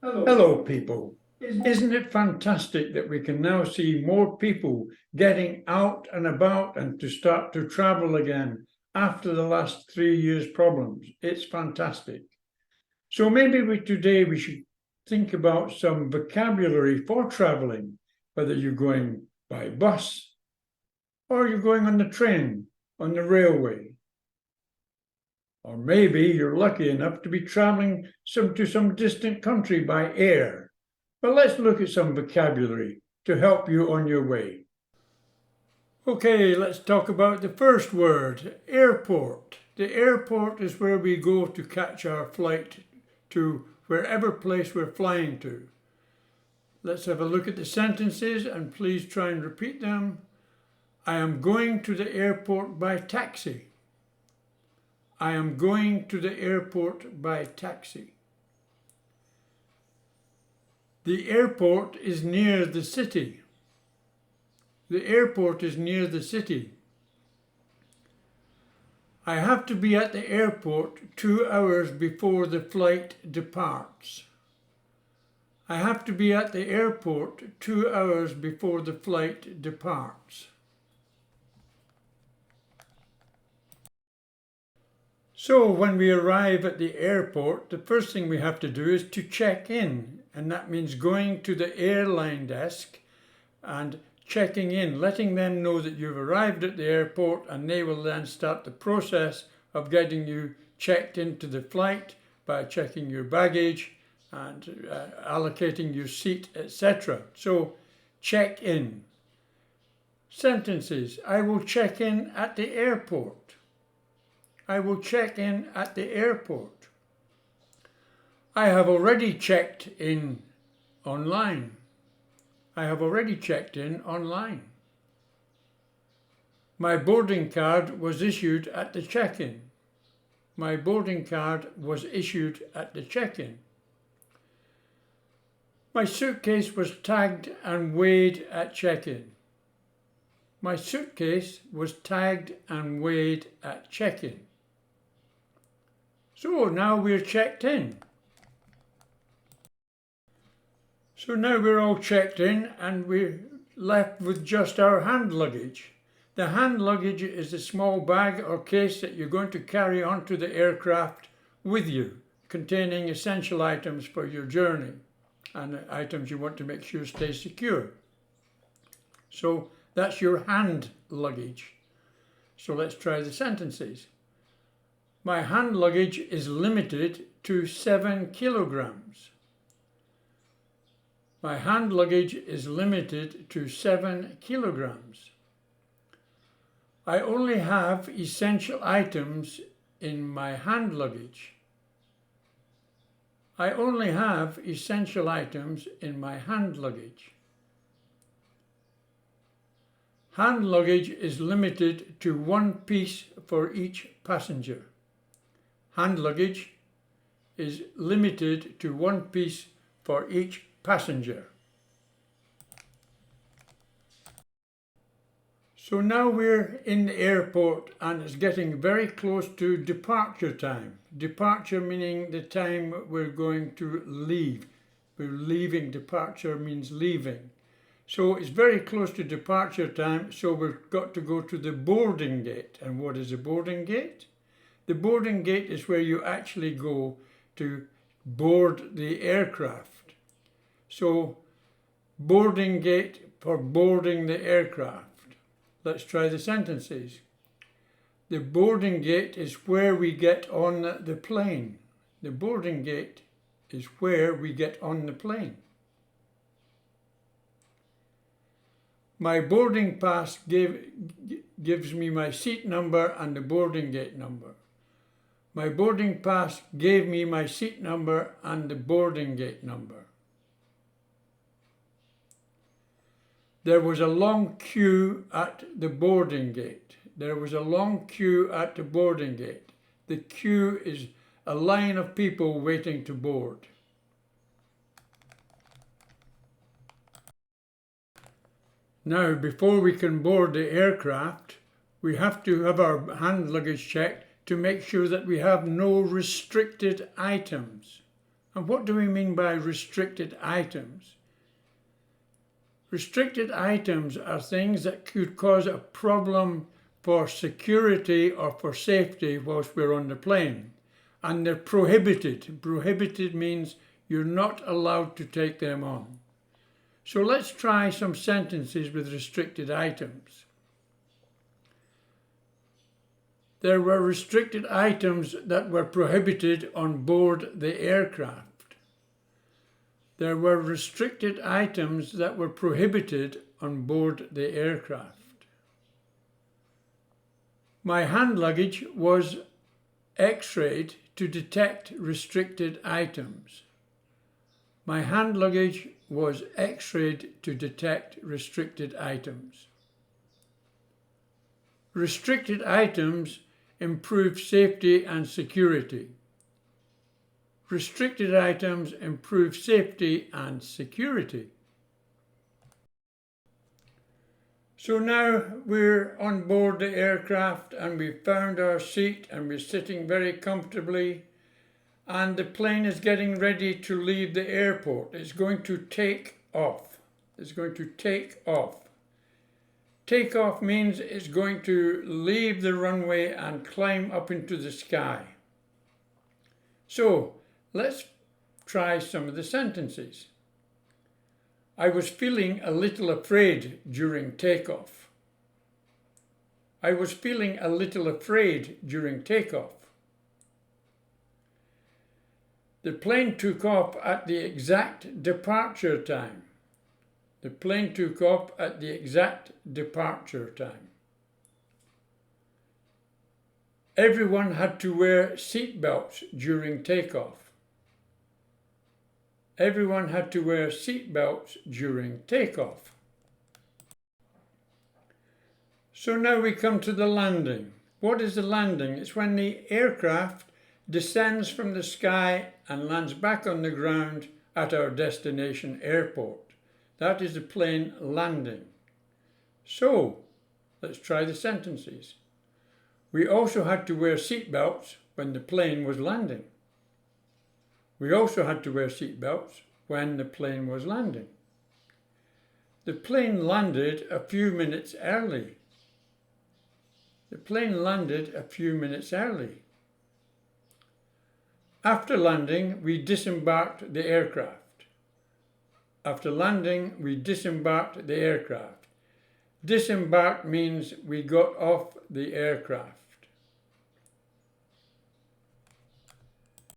Hello, people. Isn't it fantastic that we can now see more people getting out and about and to start to travel again after the last 3 years' problems? It's fantastic. So maybe today we should think about some vocabulary for traveling, whether you're going by bus or you're going on the train, on the railway. Or maybe you're lucky enough to be traveling to some distant country by air. But let's look at some vocabulary to help you on your way. Okay, let's talk about the first word, airport. The airport is where we go to catch our flight to wherever place we're flying to. Let's have a look at the sentences and please try and repeat them. I am going to the airport by taxi. I am going to the airport by taxi. The airport is near the city. The airport is near the city. I have to be at the airport 2 hours before the flight departs. I have to be at the airport 2 hours before the flight departs. So when we arrive at the airport, the first thing we have to do is to check in, and that means going to the airline desk and checking in, letting them know that you've arrived at the airport, and they will then start the process of getting you checked into the flight by checking your baggage and allocating your seat, etc. So check in. Sentences. I will check in at the airport. I will check in at the airport. I have already checked in online. I have already checked in online. My boarding card was issued at the check-in. My boarding card was issued at the check-in. My suitcase was tagged and weighed at check-in. My suitcase was tagged and weighed at check-in. So now we're checked in. So now we're all checked in and we're left with just our hand luggage. The hand luggage is a small bag or case that you're going to carry onto the aircraft with you, containing essential items for your journey and items you want to make sure stay secure. So that's your hand luggage. So let's try the sentences. My hand luggage is limited to 7 kilograms. My hand luggage is limited to 7 kilograms. I only have essential items in my hand luggage. I only have essential items in my hand luggage. Hand luggage is limited to 1 piece for each passenger. Hand luggage is limited to 1 piece for each passenger. So now we're in the airport and it's getting very close to departure time. Departure meaning the time we're going to leave. We're leaving. Departure means leaving. So it's very close to departure time, so we've got to go to the boarding gate. And what is a boarding gate? The boarding gate is where you actually go to board the aircraft. So, boarding gate for boarding the aircraft. Let's try the sentences. The boarding gate is where we get on the plane. The boarding gate is where we get on the plane. My boarding pass gives me my seat number and the boarding gate number. My boarding pass gave me my seat number and the boarding gate number. There was a long queue at the boarding gate. There was a long queue at the boarding gate. The queue is a line of people waiting to board. Now, before we can board the aircraft, we have to have our hand luggage checked to make sure that we have no restricted items. And what do we mean by restricted items? Restricted items are things that could cause a problem for security or for safety whilst we're on the plane. And they're prohibited. Prohibited means you're not allowed to take them on. So let's try some sentences with restricted items. There were restricted items that were prohibited on board the aircraft. There were restricted items that were prohibited on board the aircraft. My hand luggage was X-rayed to detect restricted items. My hand luggage was X-rayed to detect restricted items. Restricted items improve safety and security. Restricted items improve safety and security. So now we're on board the aircraft and we've found our seat and we're sitting very comfortably, and the plane is getting ready to leave the airport. It's going to take off. It's going to take off. Take off means it's going to leave the runway and climb up into the sky. So let's try some of the sentences. I was feeling a little afraid during takeoff. I was feeling a little afraid during takeoff. The plane took off at the exact departure time. The plane took off at the exact departure time. Everyone had to wear seat belts during takeoff. Everyone had to wear seat belts during takeoff. So now we come to the landing. What is the landing? It's when the aircraft descends from the sky and lands back on the ground at our destination airport. That is the plane landing. So, let's try the sentences. We also had to wear seat belts when the plane was landing. We also had to wear seat belts when the plane was landing. The plane landed a few minutes early. The plane landed a few minutes early. After landing, we disembarked the aircraft. After landing, we disembarked the aircraft. Disembark means we got off the aircraft.